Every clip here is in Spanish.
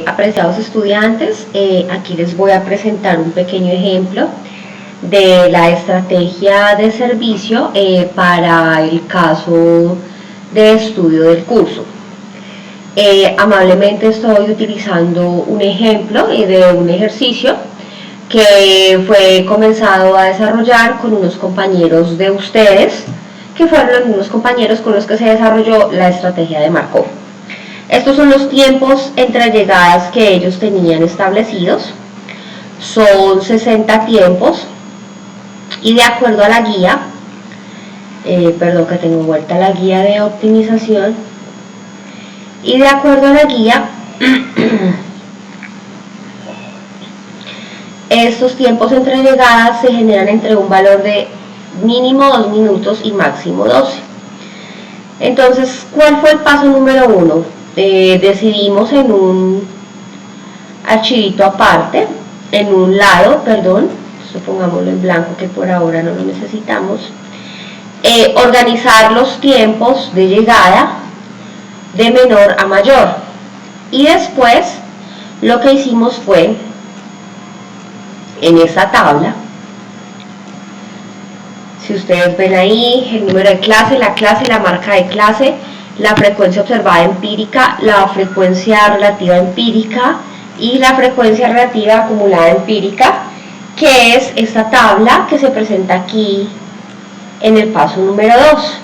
Apreciados estudiantes, aquí les voy a presentar un pequeño ejemplo de la estrategia de servicio para el caso de estudio del curso. Amablemente estoy utilizando un ejemplo de un ejercicio que fue comenzado a desarrollar con unos compañeros de ustedes, que fueron los mismos compañeros con los que se desarrolló la estrategia de Markov. Estos son los tiempos entre llegadas que ellos tenían establecidos. Son 60 tiempos y de acuerdo a la guía, perdón que tengo vuelta la guía de optimización, y de acuerdo a la guía, estos tiempos entre llegadas se generan entre un valor de mínimo 2 minutos y máximo 12. Entonces, ¿cuál fue el paso número 1? Decidimos en un archivito aparte, en un lado, perdón, esto pongámoslo en blanco que por ahora no lo necesitamos, organizar los tiempos de llegada de menor a mayor. Y después lo que hicimos fue, en esta tabla, si ustedes ven ahí, el número de clase, la marca de clase, la frecuencia observada empírica, la frecuencia relativa empírica y la frecuencia relativa acumulada empírica, que es esta tabla que se presenta aquí en el paso número 2.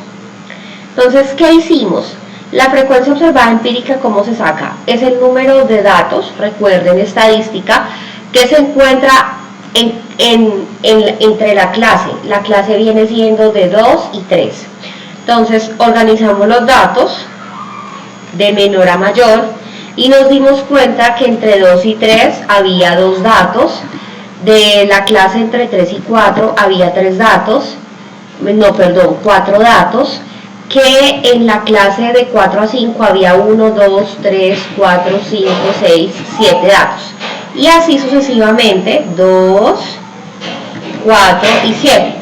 Entonces, ¿qué hicimos? La frecuencia observada empírica, ¿cómo se saca? Es el número de datos, recuerden, estadística, que se encuentra entre la clase. La clase viene siendo de 2 y 3. Entonces organizamos los datos de menor a mayor y nos dimos cuenta que entre 2 y 3 había 2 datos, de la clase entre 3 y 4 había 4 datos, que en la clase de 4 a 5 había 1, 2, 3, 4, 5, 6, 7 datos. Y así sucesivamente, 2, 4 y 7.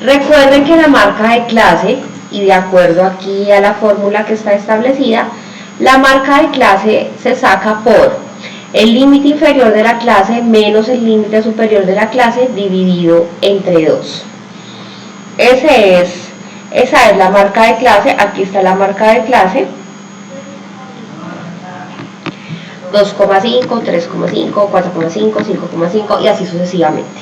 Recuerden que la marca de clase, y de acuerdo aquí a la fórmula que está establecida, la marca de clase se saca por el límite inferior de la clase menos el límite superior de la clase dividido entre 2. Esa es la marca de clase. Aquí está la marca de clase: 2,5, 3,5, 4,5, 5,5 y así sucesivamente.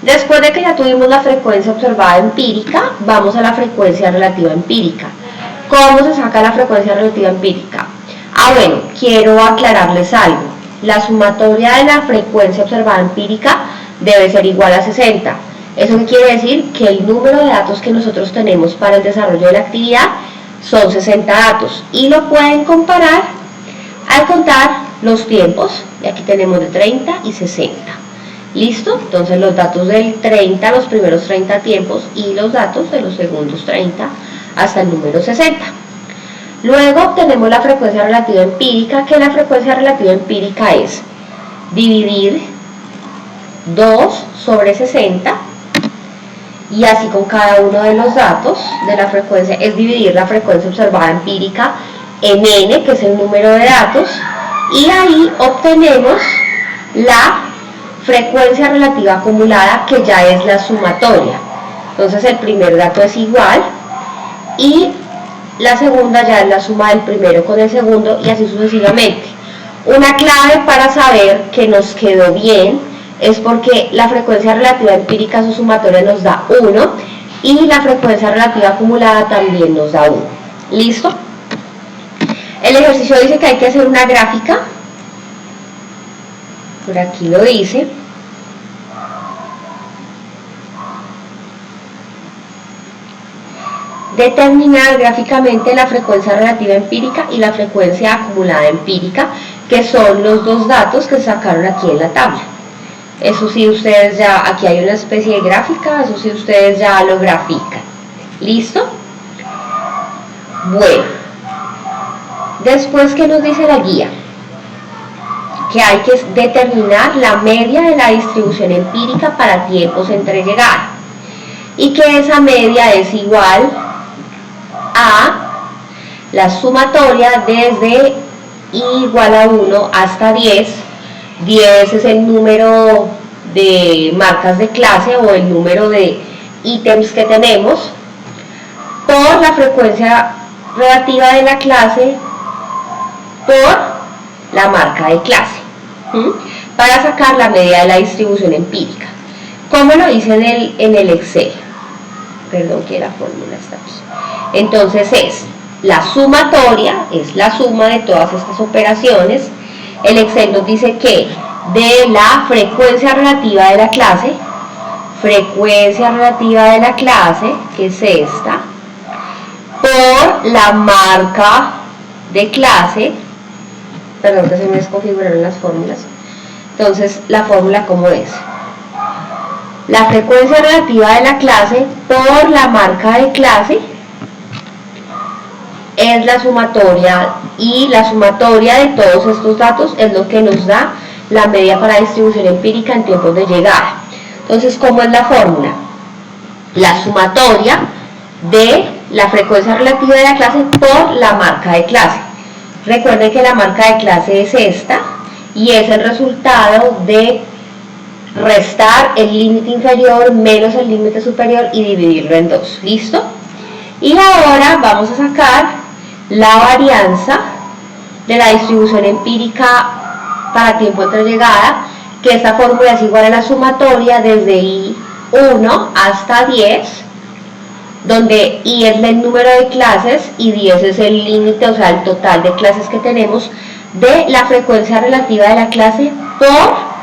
Después de que ya tuvimos la frecuencia observada empírica, vamos a la frecuencia relativa empírica. ¿Cómo se saca la frecuencia relativa empírica? Bueno, quiero aclararles algo. La sumatoria de la frecuencia observada empírica debe ser igual a 60. ¿Eso qué quiere decir? Que el número de datos que nosotros tenemos para el desarrollo de la actividad son 60 datos. Y lo pueden comparar al contar los tiempos. Y aquí tenemos de 30 y 60. ¿Listo? Entonces los datos del 30, los primeros 30 tiempos, y los datos de los segundos 30 hasta el número 60. Luego obtenemos la frecuencia relativa empírica, que la frecuencia relativa empírica es dividir 2 sobre 60, y así con cada uno de los datos de la frecuencia, es dividir la frecuencia observada empírica en n, que es el número de datos, y ahí obtenemos la frecuencia relativa acumulada, que ya es la sumatoria. Entonces el primer dato es igual y la segunda ya es la suma del primero con el segundo, y así sucesivamente. Una clave para saber que nos quedó bien es porque la frecuencia relativa empírica, su sumatoria, nos da 1 y la frecuencia relativa acumulada también nos da 1. ¿Listo? El ejercicio dice que hay que hacer una gráfica. Por aquí lo dice. Determinar gráficamente la frecuencia relativa empírica y la frecuencia acumulada empírica, que son los dos datos que sacaron aquí en la tabla. Eso sí, ustedes ya, aquí hay una especie de gráfica, eso sí ustedes ya lo grafican. ¿Listo? Bueno, después, ¿qué nos dice la guía? Que hay que determinar la media de la distribución empírica para tiempos entre llegar, y que esa media es igual a la sumatoria desde i igual a 1 hasta 10. 10 es el número de marcas de clase o el número de ítems que tenemos, por la frecuencia relativa de la clase por la marca de clase, para sacar la media de la distribución empírica. ¿Cómo lo hice en el Excel? Perdón que la fórmula está aquí. Entonces es la sumatoria, es la suma de todas estas operaciones. El Excel nos dice que de la frecuencia relativa de la clase, que es esta, por la marca de clase, perdón que se me desconfiguraron las fórmulas. Entonces la fórmula, ¿cómo es? La frecuencia relativa de la clase por la marca de clase es la sumatoria, y la sumatoria de todos estos datos es lo que nos da la media para distribución empírica en tiempos de llegada. Entonces, ¿cómo es la fórmula? La sumatoria de la frecuencia relativa de la clase por la marca de clase. Recuerden que la marca de clase es esta, y es el resultado de restar el límite inferior menos el límite superior y dividirlo en 2. ¿Listo? Y ahora vamos a sacar la varianza de la distribución empírica para tiempo entre llegada, que esta fórmula es igual a la sumatoria desde i1 hasta 10, donde i es el número de clases y 10 es el límite, o sea, el total de clases que tenemos, de la frecuencia relativa de la clase por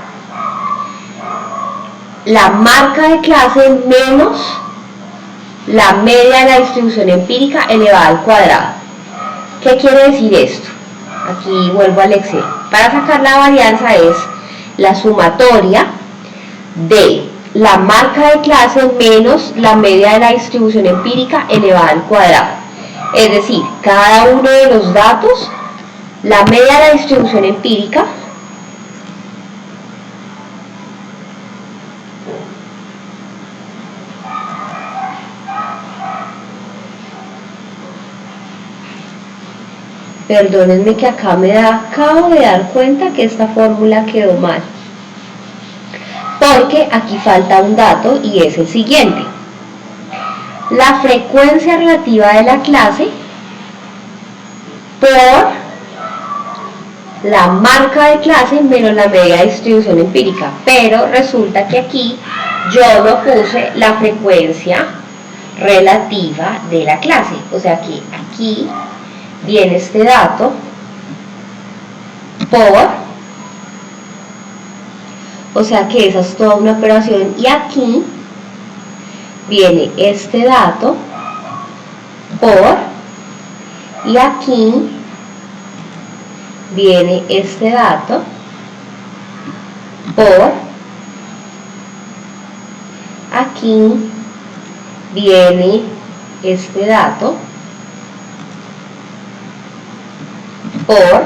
la marca de clase menos la media de la distribución empírica elevada al cuadrado. ¿Qué quiere decir esto? Aquí vuelvo al Excel. Para sacar la varianza es la sumatoria de la marca de clase menos la media de la distribución empírica elevada al cuadrado. Es decir, cada uno de los datos, la media de la distribución empírica Perdónenme que acá acabo de dar cuenta que esta fórmula quedó mal, porque aquí falta un dato y es el siguiente: la frecuencia relativa de la clase por la marca de clase menos la media de distribución empírica. Pero resulta que aquí yo no puse la frecuencia relativa de la clase, o sea que aquí viene este dato por, o sea que esa es toda una operación, y aquí viene este dato por, y aquí viene este dato por, aquí viene este dato por,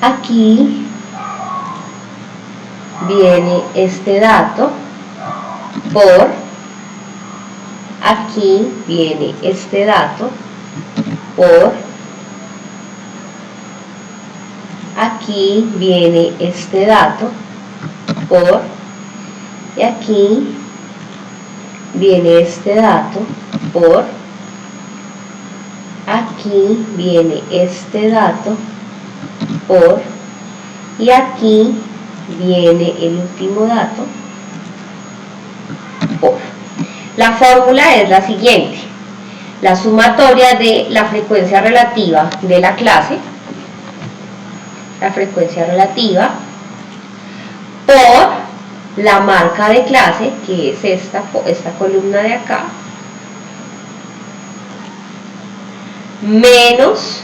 aquí viene este dato por, aquí viene este dato por, aquí viene este dato por, y aquí viene este dato por, aquí viene este dato por, y aquí viene el último dato por. La fórmula es la siguiente: la sumatoria de la frecuencia relativa de la clase, la frecuencia relativa, por la marca de clase, que es esta columna de acá, menos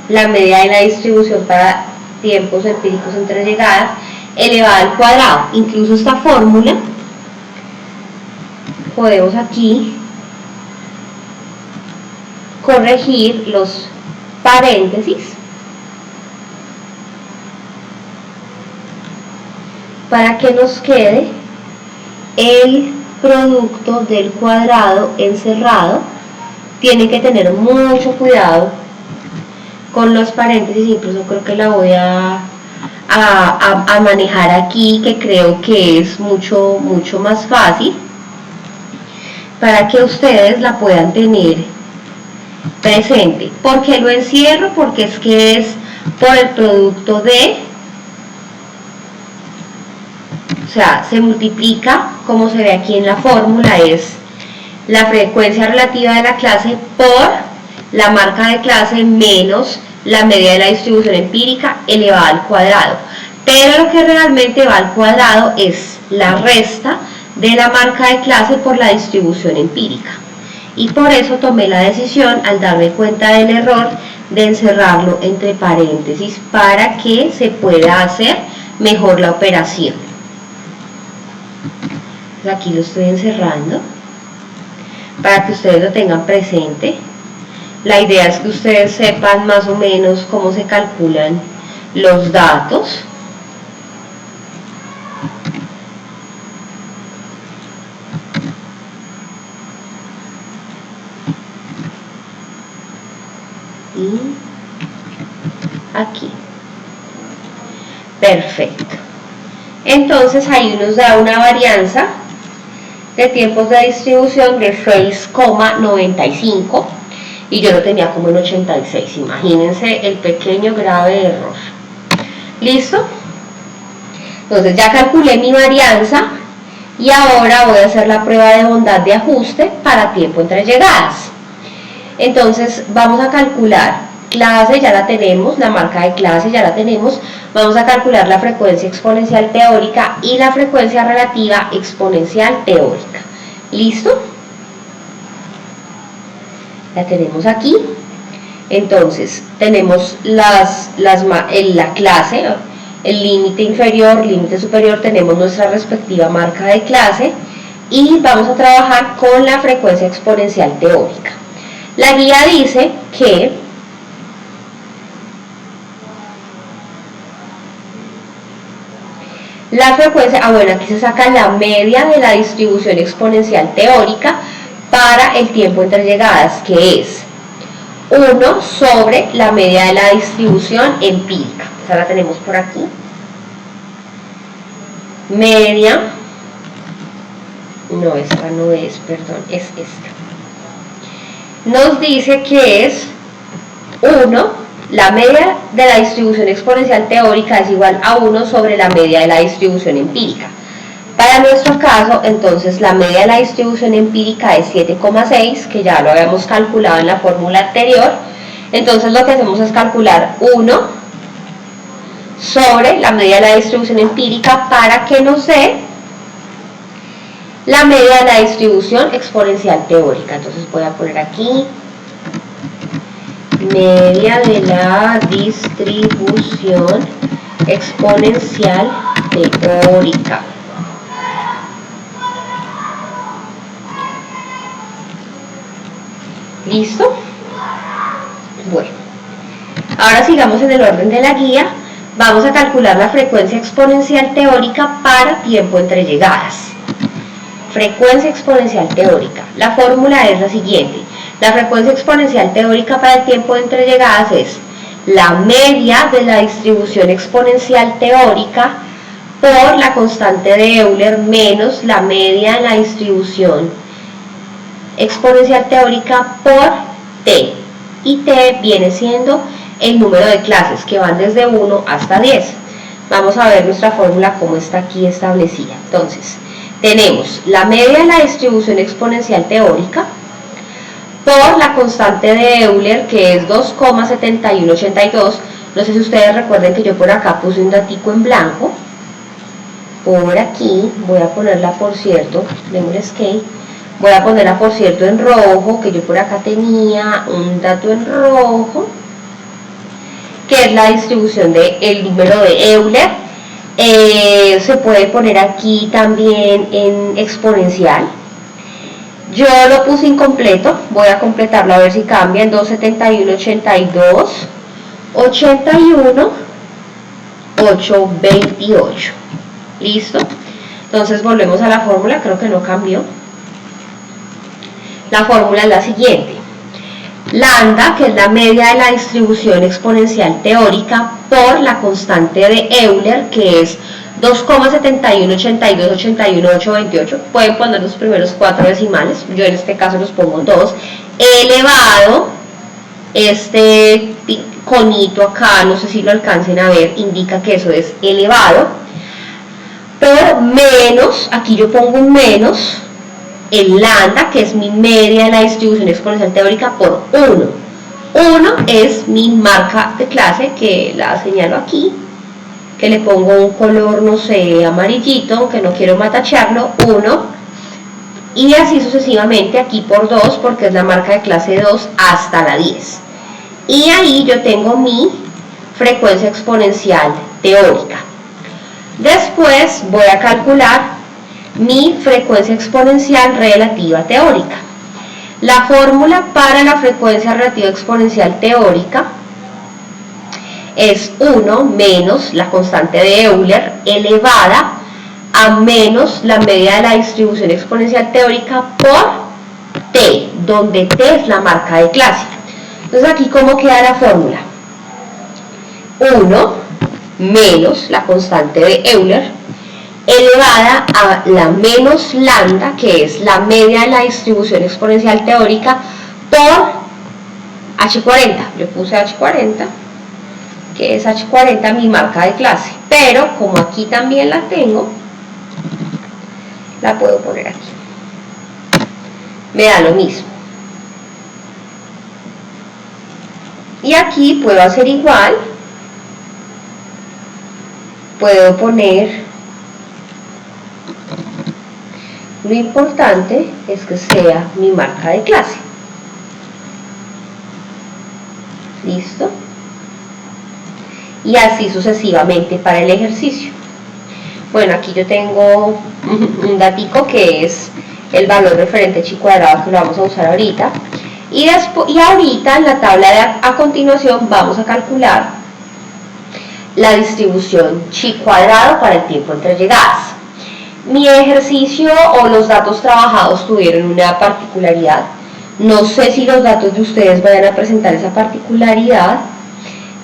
la media de la distribución para tiempos empíricos entre llegadas elevada al cuadrado. Incluso esta fórmula podemos aquí corregir los paréntesis para que nos quede el producto del cuadrado encerrado. Tienen que tener mucho cuidado con los paréntesis, incluso creo que la voy a manejar aquí, que creo que es mucho más fácil para que ustedes la puedan tener presente. ¿Por qué lo encierro? Porque es que es por el producto de, o sea, se multiplica, como se ve aquí en la fórmula, es la frecuencia relativa de la clase por la marca de clase menos la media de la distribución empírica elevada al cuadrado. Pero lo que realmente va al cuadrado es la resta de la marca de clase por la distribución empírica. Y por eso tomé la decisión, al darme cuenta del error, de encerrarlo entre paréntesis para que se pueda hacer mejor la operación. Aquí lo estoy encerrando para que ustedes lo tengan presente. La idea es que ustedes sepan más o menos cómo se calculan los datos. Y aquí. Perfecto. Entonces ahí nos da una varianza de tiempos de distribución de 6,95 y yo lo tenía como en 86. Imagínense el pequeño grave error. ¿Listo? Entonces ya calculé mi varianza y ahora voy a hacer la prueba de bondad de ajuste para tiempo entre llegadas. Entonces vamos a calcular clase, ya la tenemos, la marca de clase ya la tenemos. Vamos a calcular la frecuencia exponencial teórica y la frecuencia relativa exponencial teórica. ¿Listo? La tenemos aquí. Entonces tenemos la clase, el límite inferior, límite superior, tenemos nuestra respectiva marca de clase y vamos a trabajar con la frecuencia exponencial teórica. La guía dice que la frecuencia, bueno, aquí se saca la media de la distribución exponencial teórica para el tiempo entre llegadas, que es 1 sobre la media de la distribución empírica. Esa la tenemos por aquí. Media, no, esta no es, perdón, es esta. Nos dice que es 1, la media de la distribución exponencial teórica es igual a 1 sobre la media de la distribución empírica. Para nuestro caso, entonces, la media de la distribución empírica es 7,6, que ya lo habíamos calculado en la fórmula anterior. Entonces lo que hacemos es calcular 1 sobre la media de la distribución empírica para que nos dé la media de la distribución exponencial teórica. Entonces voy a poner aquí media de la distribución exponencial teórica. ¿Listo? Bueno, ahora sigamos en el orden de la guía. Vamos a calcular la frecuencia exponencial teórica para tiempo entre llegadas. Frecuencia exponencial teórica. La fórmula es la siguiente. La frecuencia exponencial teórica para el tiempo entre llegadas es la media de la distribución exponencial teórica por la constante de Euler menos la media de la distribución exponencial teórica por t. Y t viene siendo el número de clases que van desde 1 hasta 10. Vamos a ver nuestra fórmula como está aquí establecida. Entonces, tenemos la media de la distribución exponencial teórica por la constante de Euler, que es 2,7182. No sé si ustedes recuerden que yo por acá puse un datico en blanco. Por aquí, voy a ponerla, por cierto, démosle escape. Voy a ponerla, por cierto, en rojo, que yo por acá tenía un dato en rojo, que es la distribución del número de Euler. Se puede poner aquí también en exponencial. Yo lo puse incompleto, voy a completarlo a ver si cambia en 27182 81 828. ¿Listo? Entonces volvemos a la fórmula, creo que no cambió. La fórmula es la siguiente. Lambda, que es la media de la distribución exponencial teórica, por la constante de Euler, que es 2,71828128. Pueden poner los primeros 4 decimales, yo en este caso los pongo 2, elevado, este conito acá, no sé si lo alcancen a ver, indica que eso es elevado, por menos, aquí yo pongo un menos, el lambda, que es mi media de la distribución exponencial teórica, por 1. 1 es mi marca de clase, que la señalo aquí, que le pongo un color, no sé, amarillito, aunque no quiero matacharlo, 1, y así sucesivamente, aquí por 2, porque es la marca de clase 2 hasta la 10. Y ahí yo tengo mi frecuencia exponencial teórica. Después voy a calcular mi frecuencia exponencial relativa teórica. La fórmula para la frecuencia relativa exponencial teórica es 1 menos la constante de Euler elevada a menos la media de la distribución exponencial teórica por t, donde t es la marca de clase. Entonces aquí, ¿cómo queda la fórmula? 1 menos la constante de Euler elevada a la menos lambda, que es la media de la distribución exponencial teórica, por h40. Yo puse h40, que es h40 mi marca de clase, pero como aquí también la tengo, la puedo poner aquí. Me da lo mismo. Y aquí puedo hacer igual, puedo poner, lo importante es que sea mi marca de clase. ¿Listo? Y así sucesivamente para el ejercicio. Bueno, aquí yo tengo un datico que es el valor referente chi cuadrado, que lo vamos a usar ahorita. Y ahorita en la tabla a continuación vamos a calcular la distribución chi cuadrado para el tiempo entre llegadas. Mi ejercicio o los datos trabajados tuvieron una particularidad. No sé si los datos de ustedes vayan a presentar esa particularidad,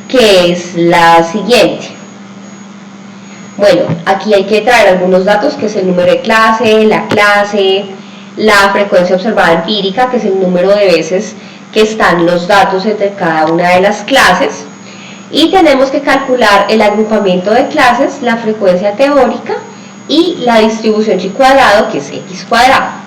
que es la siguiente. Bueno, aquí hay que traer algunos datos, que es el número de clase, la frecuencia observada empírica, que es el número de veces que están los datos entre cada una de las clases, y tenemos que calcular el agrupamiento de clases, la frecuencia teórica y la distribución chi cuadrado, que es x cuadrado.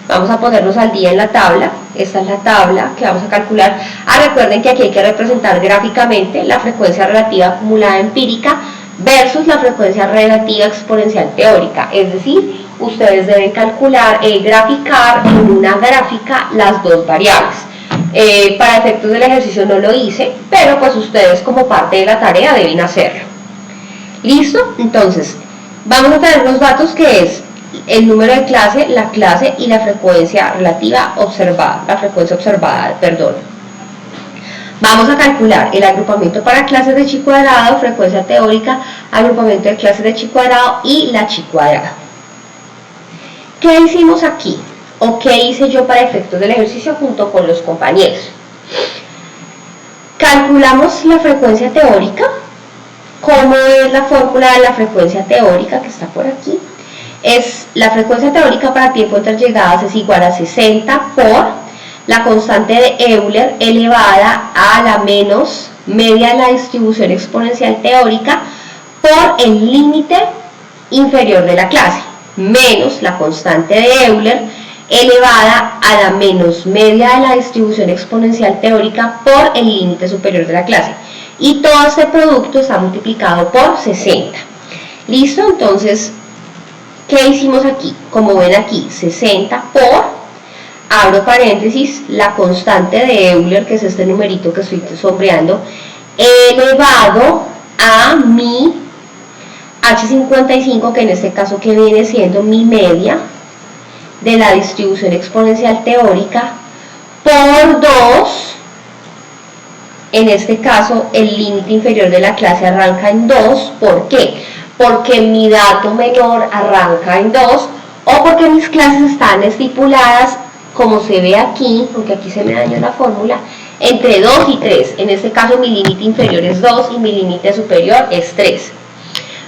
Vamos a ponernos al día en la tabla. Esta es la tabla que vamos a calcular. Recuerden que aquí hay que representar gráficamente la frecuencia relativa acumulada empírica versus la frecuencia relativa exponencial teórica, es decir, ustedes deben calcular, graficar en una gráfica las dos variables. Para efectos del ejercicio no lo hice, pero pues ustedes como parte de la tarea deben hacerlo. ¿Listo? Entonces, vamos a tener los datos, que es el número de clase, la clase y la frecuencia relativa observada, Vamos a calcular el agrupamiento para clases de chi cuadrado, frecuencia teórica, agrupamiento de clases de chi cuadrado y la chi cuadrado. ¿Qué hicimos aquí? ¿O qué hice yo para efectos del ejercicio junto con los compañeros? Calculamos la frecuencia teórica. ¿Cómo es la fórmula de la frecuencia teórica, que está por aquí? Es la frecuencia teórica para tiempo entre llegadas es igual a 60 por la constante de Euler elevada a la menos media de la distribución exponencial teórica por el límite inferior de la clase, menos la constante de Euler elevada a la menos media de la distribución exponencial teórica por el límite superior de la clase. Y todo este producto está multiplicado por 60. ¿Listo? Entonces, ¿qué hicimos aquí? Como ven aquí, 60 por, abro paréntesis, la constante de Euler, que es este numerito que estoy sombreando, elevado a mi H55, que en este caso que viene siendo mi media de la distribución exponencial teórica, por 2, en este caso el límite inferior de la clase arranca en 2, ¿por qué? porque mi dato menor arranca en 2 o porque mis clases están estipuladas, como se ve aquí, aunque aquí se me dañó la fórmula, entre 2 y 3. En este caso mi límite inferior es 2 y mi límite superior es 3.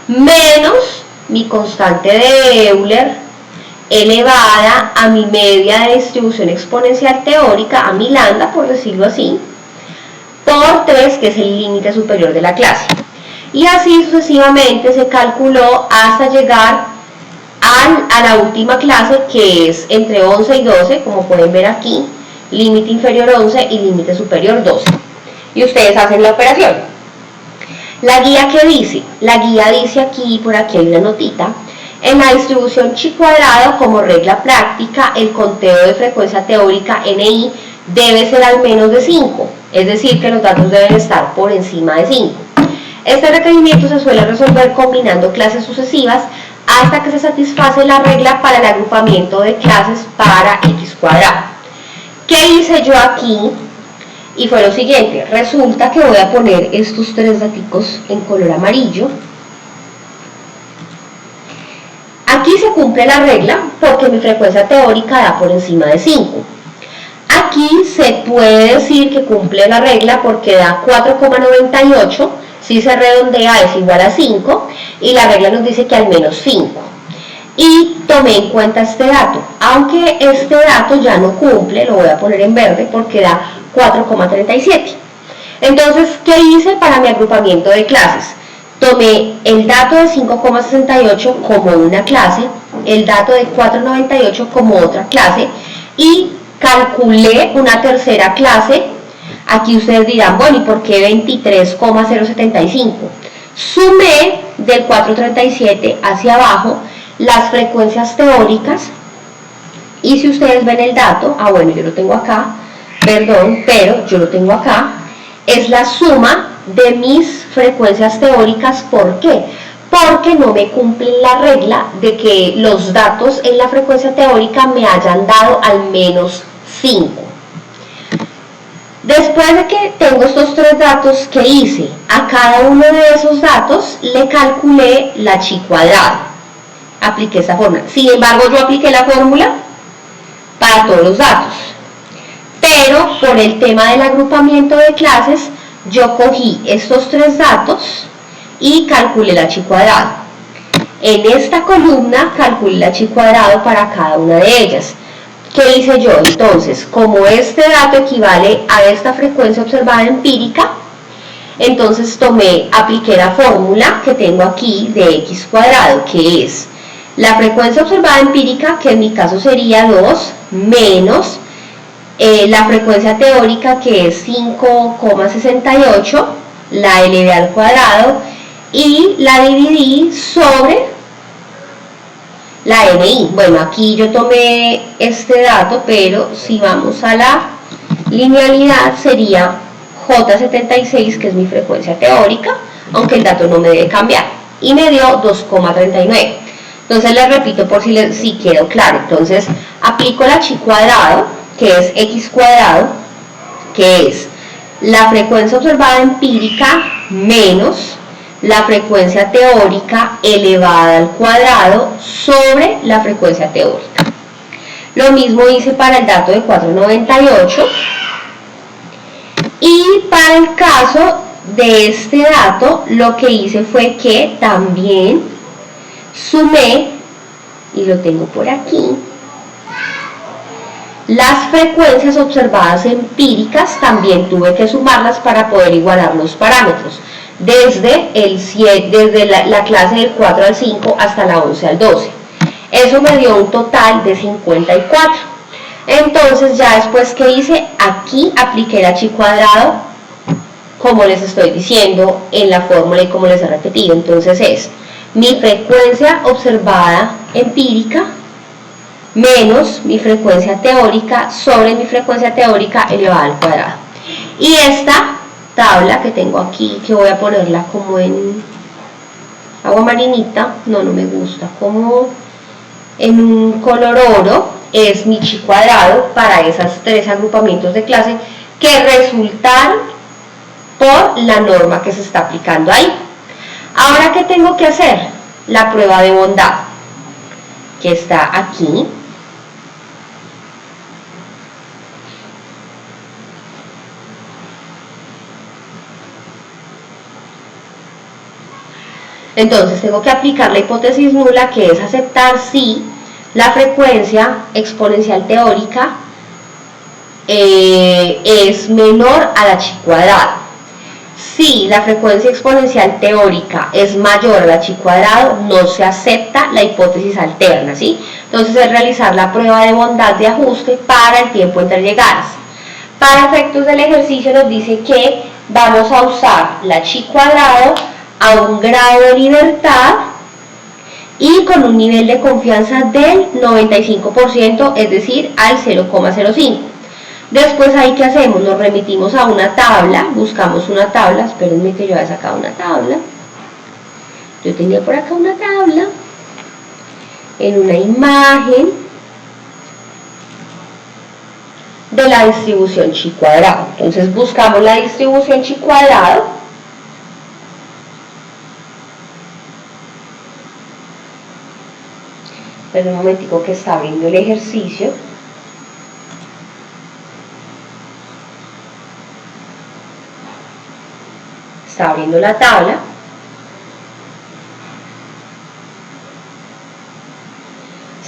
Menos mi constante de Euler elevada a mi media de distribución exponencial teórica, a mi lambda, por decirlo así, por 3, que es el límite superior de la clase. Y así sucesivamente se calculó hasta llegar a la última clase, que es entre 11 y 12, como pueden ver aquí, límite inferior 11 y límite superior 12. Y ustedes hacen la operación. La guía, ¿qué dice? La guía dice aquí, por aquí hay una notita: en la distribución chi cuadrado, como regla práctica, el conteo de frecuencia teórica NI debe ser al menos de 5, es decir, que los datos deben estar por encima de 5. Este requerimiento se suele resolver combinando clases sucesivas hasta que se satisface la regla para el agrupamiento de clases para x cuadrado. ¿Qué hice yo aquí? Y fue lo siguiente: resulta que voy a poner estos 3 daticos en color amarillo. Aquí se cumple la regla porque mi frecuencia teórica da por encima de 5. Aquí se puede decir que cumple la regla porque da 4,98, si se redondea es igual a 5, y la regla nos dice que al menos 5. Y tomé en cuenta este dato, aunque este dato ya no cumple, lo voy a poner en verde porque da 4,37. Entonces, ¿qué hice para mi agrupamiento de clases? Tomé el dato de 5,68 como una clase, el dato de 4,98 como otra clase, y calculé una tercera clase. Aquí ustedes dirán, bueno, ¿y por qué 23,075? Sumé del 437 hacia abajo las frecuencias teóricas, y si ustedes ven el dato, bueno, yo lo tengo acá, perdón, pero yo lo tengo acá, es la suma de mis frecuencias teóricas. ¿Por qué? Porque no me cumplen la regla de que los datos en la frecuencia teórica me hayan dado al menos 5. Después de que tengo estos 3 datos, ¿qué hice? A cada uno de esos datos le calculé la chi cuadrado. Apliqué esta fórmula. Sin embargo, yo apliqué la fórmula para todos los datos. Pero por el tema del agrupamiento de clases, yo cogí estos 3 datos y calculé la chi cuadrado. En esta columna calculé la chi cuadrado para cada una de ellas. ¿Qué hice yo? Entonces, como este dato equivale a esta frecuencia observada empírica, entonces apliqué la fórmula que tengo aquí de x cuadrado, que es la frecuencia observada empírica, que en mi caso sería 2, menos la frecuencia teórica, que es 5,68, la elevé al cuadrado y la dividí sobre la NI. Bueno, aquí yo tomé este dato, pero si vamos a la linealidad sería J76, que es mi frecuencia teórica, aunque el dato no me debe cambiar, y me dio 2,39. Entonces les repito por si quedó claro. Entonces aplico la chi cuadrado, que es x cuadrado, que es la frecuencia observada empírica menos la frecuencia teórica elevada al cuadrado sobre la frecuencia teórica. Lo mismo hice para el dato de 4,98, y para el caso de este dato lo que hice fue que también sumé, y lo tengo por aquí, las frecuencias observadas empíricas. También tuve que sumarlas para poder igualar los parámetros, desde la clase del 4 al 5 hasta la 11 al 12. Eso me dio un total de 54. Entonces ya después que hice, aquí apliqué la chi cuadrado, como les estoy diciendo en la fórmula y como les he repetido. Entonces es mi frecuencia observada empírica menos mi frecuencia teórica sobre mi frecuencia teórica elevada al cuadrado. Y esta tabla que tengo aquí, que voy a ponerla como en agua marinita, no me gusta, como en un color oro, es mi chi cuadrado para esos 3 agrupamientos de clase que resultaron por la norma que se está aplicando ahí. Ahora, ¿qué tengo que hacer? la prueba de bondad, que está aquí. Entonces tengo que aplicar la hipótesis nula, que es aceptar si la frecuencia exponencial teórica es menor a la chi cuadrado. Si la frecuencia exponencial teórica es mayor a la chi cuadrado, no se acepta la hipótesis alterna, ¿sí? Entonces es realizar la prueba de bondad de ajuste para el tiempo entre llegadas. Para efectos del ejercicio nos dice que vamos a usar la chi cuadrado a un grado de libertad y con un nivel de confianza del 95%, es decir, al 0,05. Después ahí, ¿qué hacemos? Nos remitimos a una tabla, buscamos una tabla, espérenme que yo haya sacado una tabla. Yo tenía por acá una tabla, en una imagen de la distribución chi cuadrado. Entonces buscamos la distribución chi cuadrado. Espera un momentico que está abriendo el ejercicio. Está abriendo la tabla.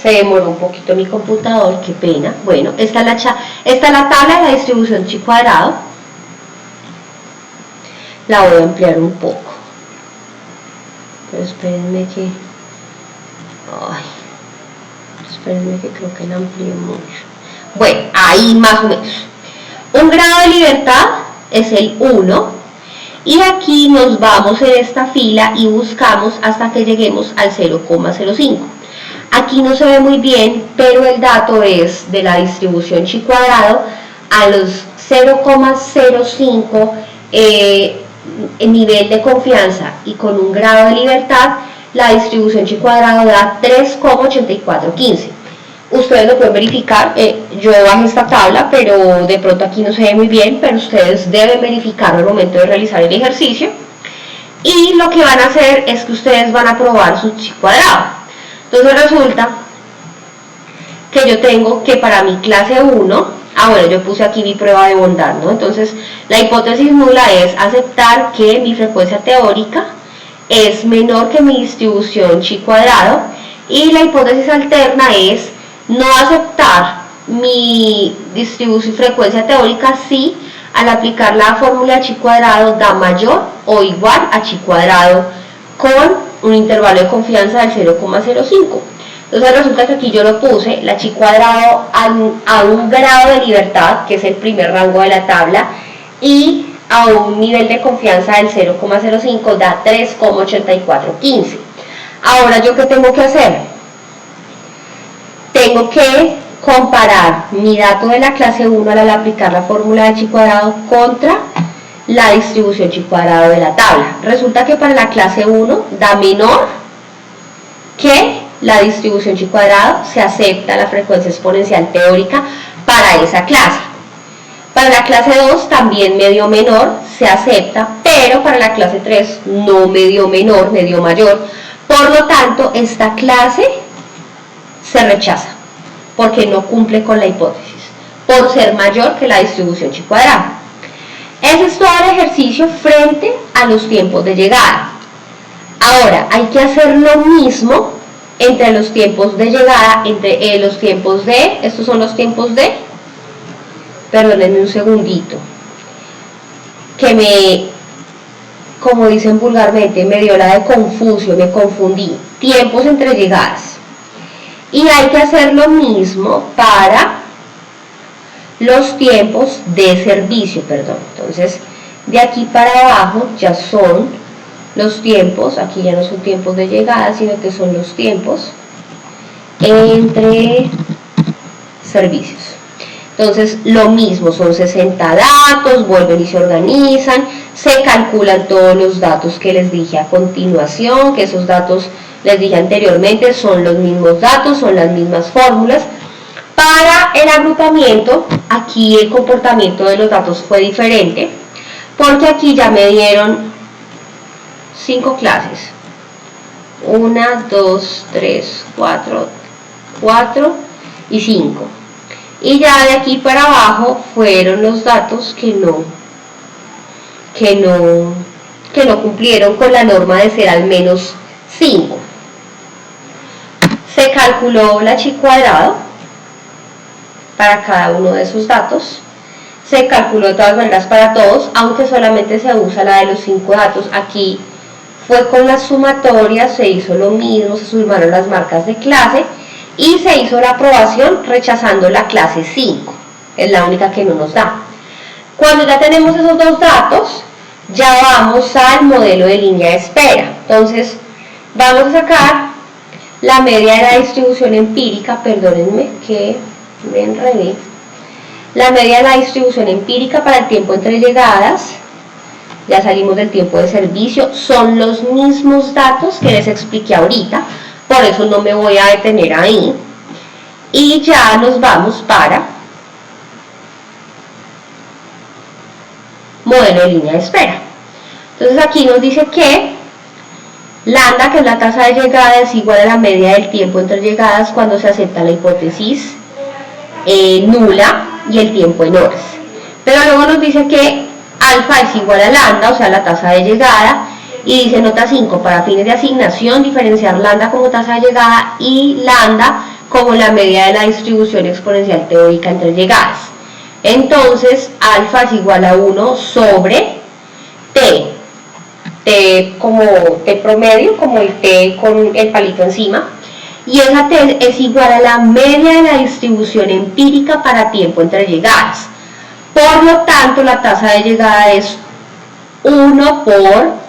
Se demoró un poquito mi computador, qué pena. Bueno, esta es la tabla de la distribución chi cuadrado. La voy a ampliar un poco. Pero espérenme que... espérenme que creo que la amplié mucho. Bueno, ahí más o menos. Un grado de libertad es el 1. Y aquí nos vamos en esta fila y buscamos hasta que lleguemos al 0,05. Aquí no se ve muy bien, pero el dato es de la distribución chi cuadrado a los 0,05 nivel de confianza y con un grado de libertad, la distribución chi cuadrado da 3,8415. Ustedes lo pueden verificar, yo bajé esta tabla, pero de pronto aquí no se ve muy bien, pero ustedes deben verificarlo al momento de realizar el ejercicio. Y lo que van a hacer es que ustedes van a probar su chi cuadrado. Entonces resulta que yo tengo que para mi clase 1, bueno, yo puse aquí mi prueba de bondad, ¿no? Entonces la hipótesis nula es aceptar que mi frecuencia teórica es menor que mi distribución chi cuadrado, y la hipótesis alterna es no aceptar mi distribución frecuencia teórica si al aplicar la fórmula chi cuadrado da mayor o igual a chi cuadrado con un intervalo de confianza del 0,05. Entonces resulta que aquí yo lo puse, la chi cuadrado a un grado de libertad, que es el primer rango de la tabla, y a un nivel de confianza del 0,05 da 3,8415. Ahora, ¿yo qué tengo que hacer? Tengo que comparar mi dato de la clase 1 al aplicar la fórmula de chi cuadrado contra la distribución chi cuadrado de la tabla. Resulta que para la clase 1 da menor que la distribución chi cuadrado, se acepta la frecuencia exponencial teórica para esa clase. Para la clase 2 también me dio menor, se acepta, pero para la clase 3 no me dio menor, me dio mayor. Por lo tanto, esta clase se rechaza, porque no cumple con la hipótesis, por ser mayor que la distribución chi cuadrado. Ese es todo el ejercicio frente a los tiempos de llegada. Ahora, hay que hacer lo mismo entre los tiempos de llegada, entre los tiempos de, estos son los tiempos de, perdónenme un segundito, que como dicen vulgarmente, me dio la de confusión, me confundí, tiempos entre llegadas. Y hay que hacer lo mismo para los tiempos de servicio, perdón. Entonces, de aquí para abajo ya son los tiempos, aquí ya no son tiempos de llegada, sino que son los tiempos entre servicios. Entonces, lo mismo, son 60 datos, vuelven y se organizan, se calculan todos los datos que les dije a continuación, que esos datos, les dije anteriormente, son los mismos datos, son las mismas fórmulas. Para el agrupamiento, aquí el comportamiento de los datos fue diferente, porque aquí ya me dieron 5 clases. 1, 2, 3, 4, 4 y 5. Y ya de aquí para abajo fueron los datos que no cumplieron con la norma de ser al menos 5. Se calculó la chi cuadrado para cada uno de esos datos. Se calculó de todas maneras para todos, aunque solamente se usa la de los 5 datos. Aquí fue con la sumatoria, se hizo lo mismo, se sumaron las marcas de clase y se hizo la aprobación rechazando la clase 5. Es la única que no nos da. Cuando ya tenemos esos dos datos, ya vamos al modelo de línea de espera. Entonces, vamos a sacar la media de la distribución empírica, perdónenme que me enredé. La media de la distribución empírica para el tiempo entre llegadas, ya salimos del tiempo de servicio, son los mismos datos que les expliqué ahorita, por eso no me voy a detener ahí. Y ya nos vamos para modelo de línea de espera. Entonces aquí nos dice que lambda, que es la tasa de llegada, es igual a la media del tiempo entre llegadas cuando se acepta la hipótesis nula y el tiempo en horas. Pero luego nos dice que alfa es igual a lambda, o sea la tasa de llegada, y dice nota 5, para fines de asignación, diferenciar lambda como tasa de llegada y lambda como la media de la distribución exponencial teórica entre llegadas. Entonces, alfa es igual a 1 sobre t como t promedio, como el t con el palito encima, y esa t es igual a la media de la distribución empírica para tiempo entre llegadas. Por lo tanto, la tasa de llegada es 1 por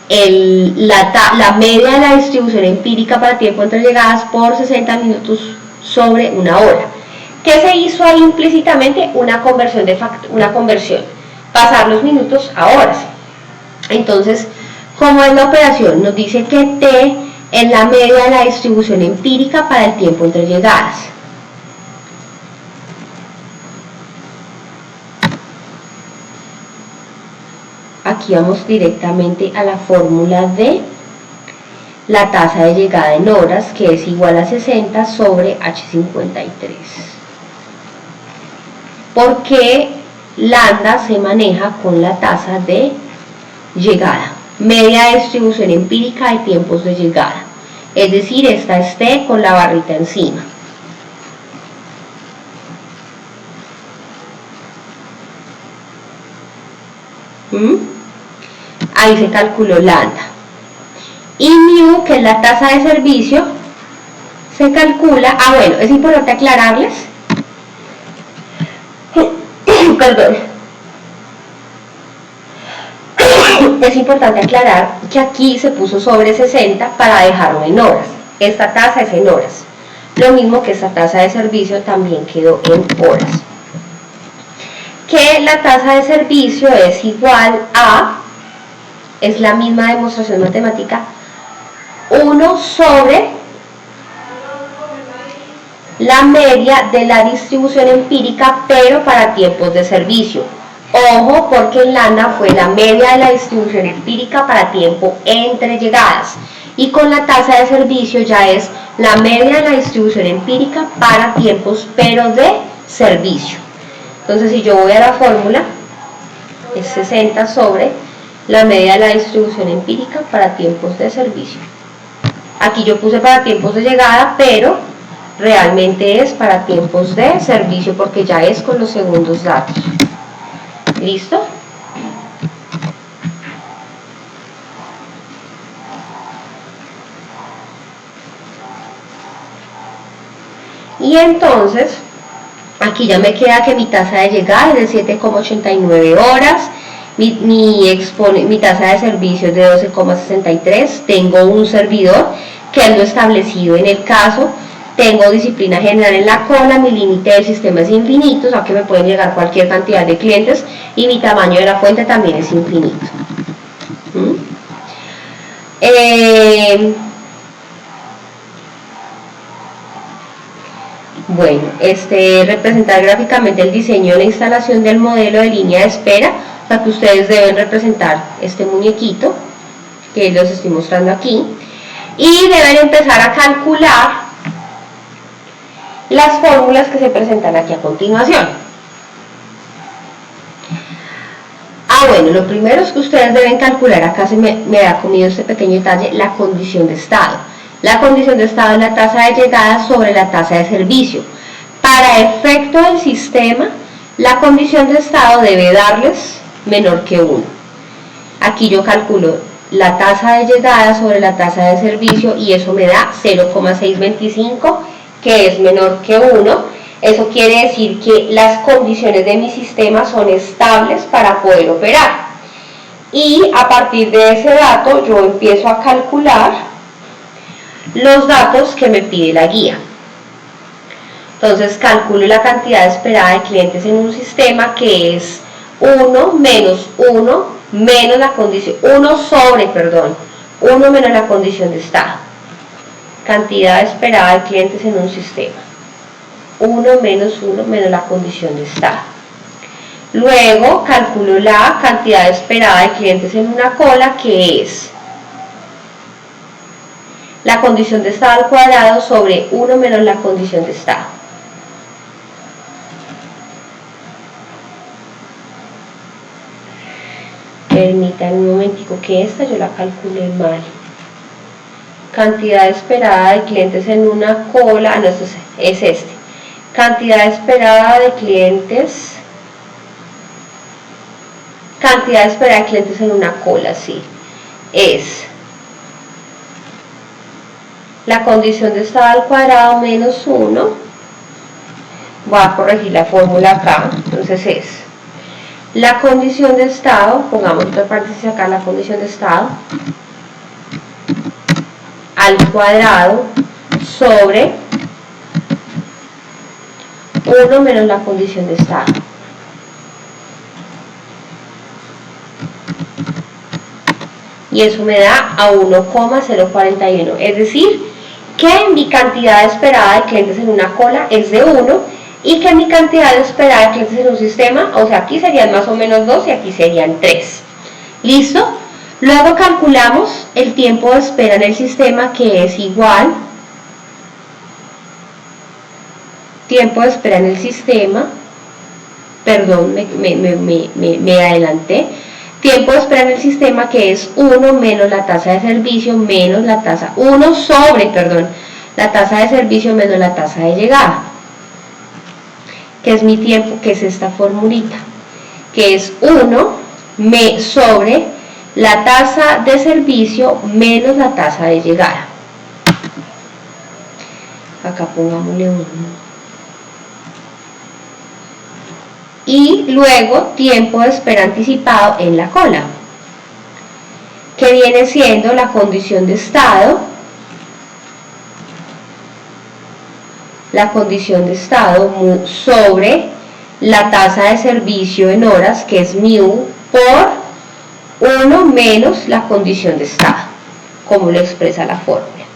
la media de la distribución empírica para tiempo entre llegadas por 60 minutos sobre una hora. ¿Qué se hizo ahí implícitamente? Una conversión, pasar los minutos a horas. Entonces, ¿cómo es la operación? Nos dice que t es la media de la distribución empírica para el tiempo entre llegadas. Aquí vamos directamente a la fórmula de la tasa de llegada en horas, que es igual a 60 sobre H53. Porque lambda se maneja con la tasa de llegada, media de distribución empírica de tiempos de llegada. Es decir, esta es T con la barrita encima. Ahí se calculó lambda. Y mu, que es la tasa de servicio, se calcula, bueno, es importante aclararles, perdón, es importante aclarar que aquí se puso sobre 60 para dejarlo en horas. Esta tasa es en horas, lo mismo que esta tasa de servicio también quedó en horas. Que la tasa de servicio es igual a, es la misma demostración matemática, 1 sobre la media de la distribución empírica, pero para tiempos de servicio. Ojo, porque en lambda fue la media de la distribución empírica para tiempo entre llegadas, y con la tasa de servicio ya es la media de la distribución empírica para tiempos pero de servicio. Entonces, si yo voy a la fórmula, es 60 sobre la media de la distribución empírica para tiempos de servicio. Aquí yo puse para tiempos de llegada, pero realmente es para tiempos de servicio porque ya es con los segundos datos. ¿Listo? Y entonces, aquí ya me queda que mi tasa de llegada es de 7,89 horas, mi tasa de servicio es de 12,63, tengo un servidor que es lo establecido en el caso, tengo disciplina general en la cola, mi límite del sistema es infinito, o sea que me pueden llegar cualquier cantidad de clientes, y mi tamaño de la fuente también es infinito. Bueno, representar gráficamente el diseño de la instalación del modelo de línea de espera, o sea que ustedes deben representar este muñequito que los estoy mostrando aquí. y deben empezar a calcular las fórmulas que se presentan aquí a continuación. Bueno, lo primero es que ustedes deben calcular, acá se me ha comido este pequeño detalle, la condición de estado. La condición de estado es la tasa de llegada sobre la tasa de servicio. Para efecto del sistema, la condición de estado debe darles menor que 1. Aquí yo calculo la tasa de llegada sobre la tasa de servicio y eso me da 0,625, que es menor que 1. Eso quiere decir que las condiciones de mi sistema son estables para poder operar. Y a partir de ese dato yo empiezo a calcular los datos que me pide la guía. Entonces calculo la cantidad esperada de clientes en un sistema, que es 1 menos 1 menos la condición, 1 menos la condición de estado. Cantidad esperada de clientes en un sistema. 1 menos la condición de estado. Luego calculo la cantidad esperada de clientes en una cola, que es la condición de estado al cuadrado sobre 1 menos la condición de estado. Permítanme un momentico que esta yo la calculé mal. Cantidad esperada de clientes en una cola, no, esto es este. Cantidad esperada de clientes en una cola, sí, es la condición de estado al cuadrado menos 1. Voy a corregir la fórmula acá. Entonces es la condición de estado, pongamos otra paréntesis acá, la condición de estado al cuadrado sobre 1 menos la condición de estado. Y eso me da a 1,041. Es decir, que mi cantidad esperada de clientes en una cola es de 1 y que mi cantidad esperada de clientes en un sistema, o sea, aquí serían más o menos 2 y aquí serían 3. ¿Listo? Luego calculamos el tiempo de espera en el sistema, que es igual tiempo de espera en el sistema, perdón, me adelanté, tiempo de espera en el sistema, que es 1 menos la tasa de servicio menos la tasa, 1 sobre, perdón, la tasa de servicio menos la tasa de llegada, que es mi tiempo, que es esta formulita, que es 1 sobre la tasa de servicio menos la tasa de llegada. Acá pongámosle 1. Y luego tiempo de espera anticipado en la cola, que viene siendo la condición de estado, sobre la tasa de servicio en horas, que es mu, por 1 menos la condición de estado, como lo expresa la fórmula.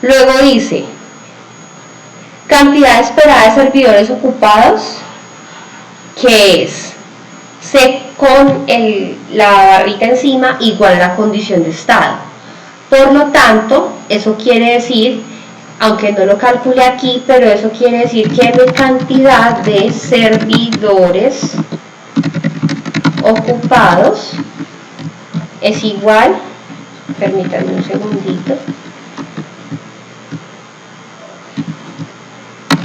Luego dice cantidad esperada de servidores ocupados, que es C con la barrita encima igual a la condición de estado. Por lo tanto, eso quiere decir, aunque no lo calcule aquí, pero eso quiere decir que mi cantidad de servidores ocupados es igual, permítanme un segundito,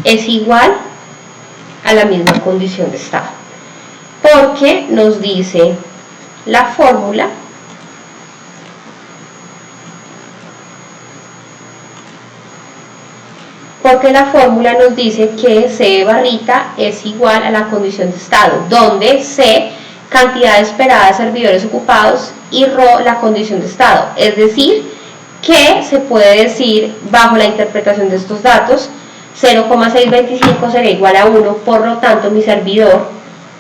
es igual a la misma condición de estado, porque nos dice la fórmula nos dice que C de barrita es igual a la condición de estado, donde C, cantidad esperada de servidores ocupados, y ρ, la condición de estado. Es decir, que se puede decir, bajo la interpretación de estos datos, 0,625 será igual a 1, por lo tanto mi servidor,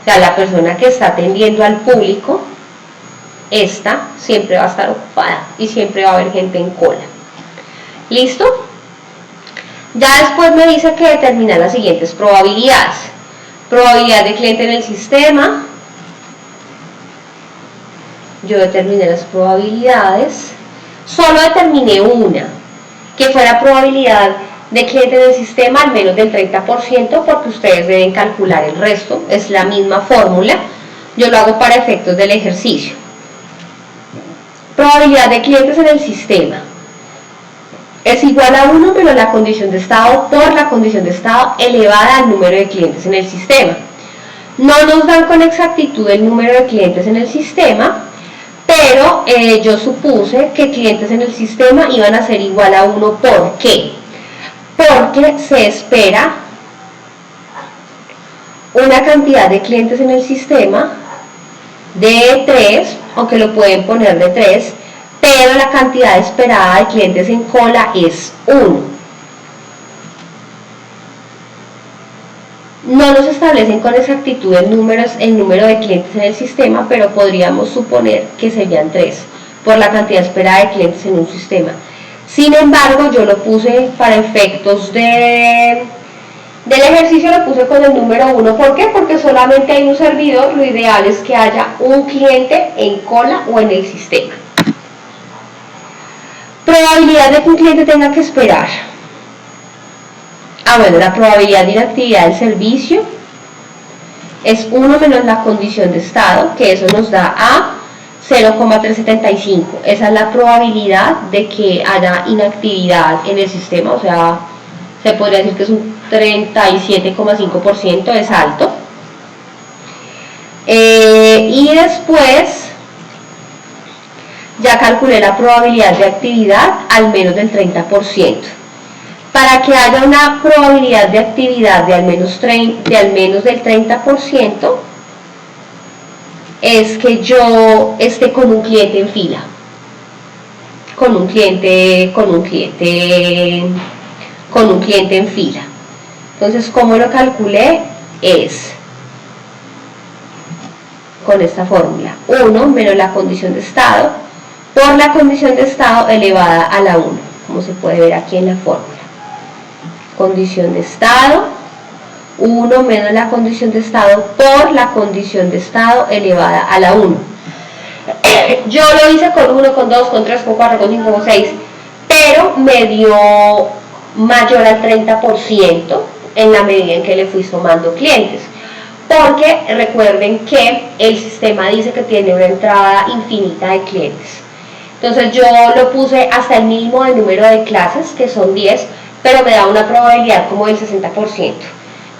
o sea, la persona que está atendiendo al público, esta siempre va a estar ocupada y siempre va a haber gente en cola. ¿Listo? Ya después me dice que determina las siguientes probabilidades. Probabilidad de cliente en el sistema. Yo determiné las probabilidades. solo determiné una, que fue la probabilidad de clientes del sistema al menos del 30%, porque ustedes deben calcular el resto, es la misma fórmula, yo lo hago para efectos del ejercicio. Probabilidad de clientes en el sistema es igual a 1 menos la condición de estado por la condición de estado elevada al número de clientes en el sistema. No nos dan con exactitud el número de clientes en el sistema, pero yo supuse que clientes en el sistema iban a ser igual a 1. ¿Por qué? Porque se espera una cantidad de clientes en el sistema de 3, aunque lo pueden poner de 3, pero la cantidad esperada de clientes en cola es 1. No nos establecen con exactitud el número de clientes en el sistema, pero podríamos suponer que serían 3, por la cantidad esperada de clientes en un sistema. Sin embargo, yo lo puse para efectos del ejercicio, lo puse con el número 1. ¿Por qué? Porque solamente hay un servidor, lo ideal es que haya un cliente en cola o en el sistema. Probabilidad de que un cliente tenga que esperar. Bueno, la probabilidad de inactividad del servicio es 1 menos la condición de estado, que eso nos da a 0,375. Esa es la probabilidad de que haya inactividad en el sistema, o sea, se podría decir que es un 37,5%, es alto. Y después ya calculé la probabilidad de actividad al menos del 30%. Para que haya una probabilidad de actividad de al menos del 30%, es que yo esté con un cliente en fila, con un cliente en fila. Entonces, ¿cómo lo calculé? Es con esta fórmula: 1 menos la condición de estado por la condición de estado elevada a la 1, como se puede ver aquí en la fórmula. Condición de estado, 1 menos la condición de estado por la condición de estado elevada a la 1. Yo lo hice con 1, con 2, con 3, con 4, con 5, con 6, pero me dio mayor al 30% en la medida en que le fui sumando clientes. Porque recuerden que el sistema dice que tiene una entrada infinita de clientes. Entonces yo lo puse hasta el mínimo del número de clases, que son 10, pero me da una probabilidad como del 60%.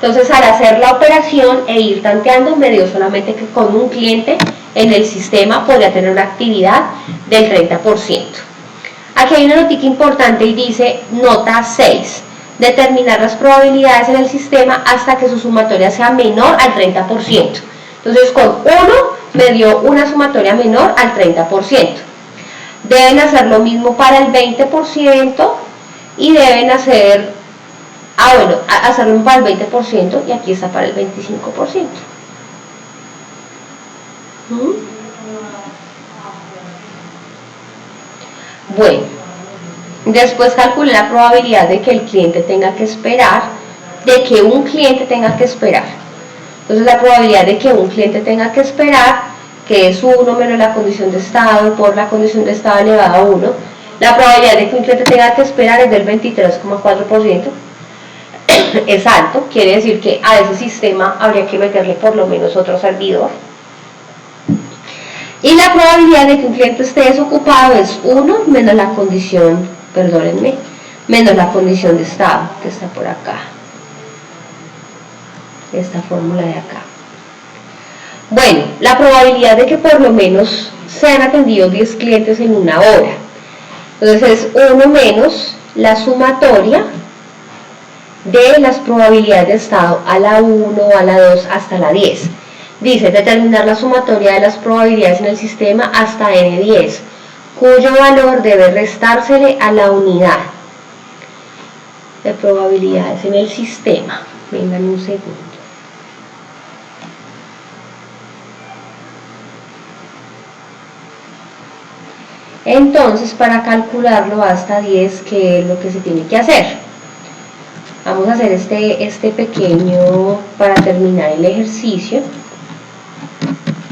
Entonces, al hacer la operación e ir tanteando, me dio solamente que con un cliente en el sistema podría tener una actividad del 30%. Aquí hay una notica importante y dice, nota 6, determinar las probabilidades en el sistema hasta que su sumatoria sea menor al 30%. Entonces, con 1 me dio una sumatoria menor al 30%. Deben hacer lo mismo para el 20%, y deben hacer, hacerlo para el 20%, y aquí está para el 25%. Bueno, después calculé la probabilidad de que el cliente tenga que esperar, de que un cliente tenga que esperar. Entonces la probabilidad de que un cliente tenga que esperar, que es 1 menos la condición de estado por la condición de estado elevada a 1, la probabilidad de que un cliente tenga que esperar es del 23,4%. Es alto, quiere decir que a ese sistema habría que meterle por lo menos otro servidor. Y la probabilidad de que un cliente esté desocupado es 1 menos la condición, menos la condición de estado, que está por acá. Esta fórmula de acá. Bueno, la probabilidad de que por lo menos sean atendidos 10 clientes en una hora. Entonces es 1 menos la sumatoria de las probabilidades de estado a la 1, a la 2, hasta la 10. Dice, determinar la sumatoria de las probabilidades en el sistema hasta n10, cuyo valor debe restársele a la unidad de probabilidades en el sistema. Vengan un segundo. Entonces, para calcularlo hasta 10, ¿qué es lo que se tiene que hacer? Vamos a hacer este pequeño, para terminar el ejercicio,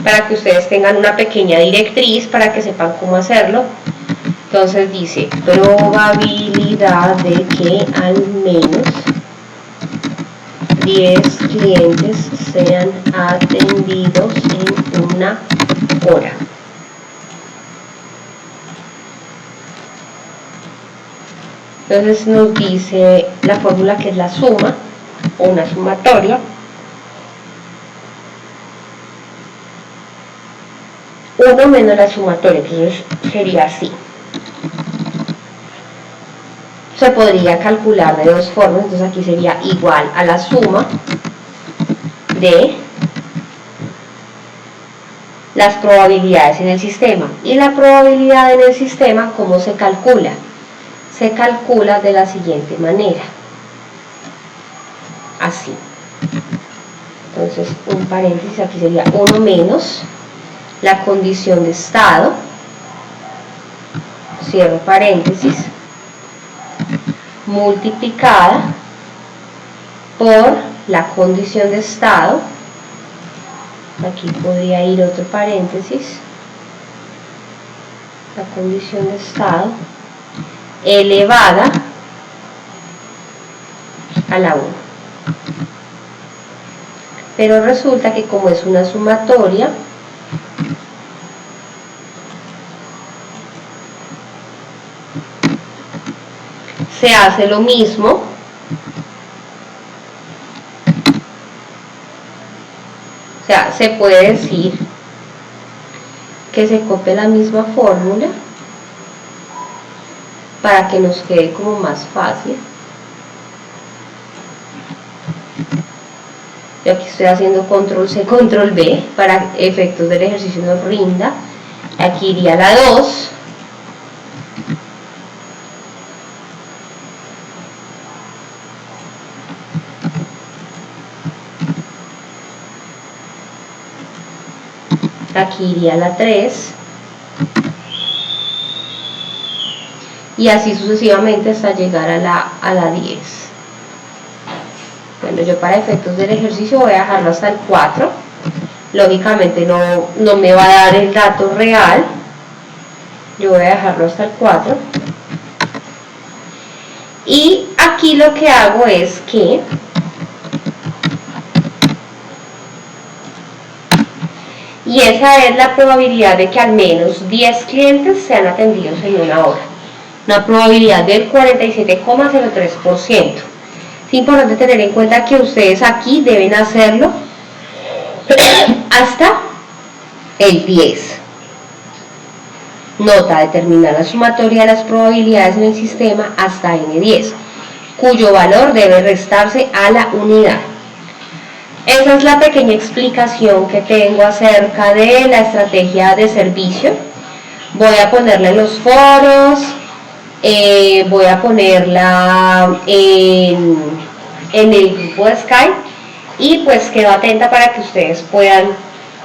para que ustedes tengan una pequeña directriz, para que sepan cómo hacerlo. Entonces dice, probabilidad de que al menos 10 clientes sean atendidos en una hora. Entonces nos dice la fórmula, que es la suma o una sumatoria. 1 menos la sumatoria, entonces sería así. Se podría calcular de dos formas, entonces aquí sería igual a la suma de las probabilidades en el sistema. Y la probabilidad en el sistema, ¿cómo se calcula? Se calcula de la siguiente manera, así. Entonces un paréntesis, aquí sería 1 menos la condición de estado, cierro paréntesis, multiplicada por la condición de estado, aquí podría ir otro paréntesis, la condición de estado elevada a la 1. Pero resulta que como es una sumatoria, se hace lo mismo, o sea, se puede decir que se copie la misma fórmula para que nos quede como más fácil. Yo aquí estoy haciendo control C, control V para efectos del ejercicio nos rinda. Aquí iría la 2. Aquí iría la 3. Y así sucesivamente hasta llegar a la 10. Bueno, yo para efectos del ejercicio voy a dejarlo hasta el 4. Lógicamente no me va a dar el dato real. Yo voy a dejarlo hasta el 4. Y aquí lo que hago es que y esa es la probabilidad de que al menos 10 clientes sean atendidos en una hora. Una probabilidad del 47,03%. Es importante tener en cuenta que ustedes aquí deben hacerlo hasta el 10. Nota, determinar la sumatoria de las probabilidades en el sistema hasta n10, cuyo valor debe restarse a la unidad. Esa es la pequeña explicación que tengo acerca de la estrategia de servicio. Voy a ponerla en los foros, voy a ponerla en el grupo de Skype y pues quedo atenta para que ustedes puedan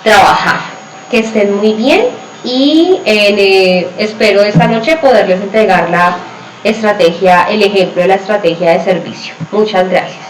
trabajar. Que estén muy bien y espero esta noche poderles entregar la estrategia, el ejemplo de la estrategia de servicio. Muchas gracias.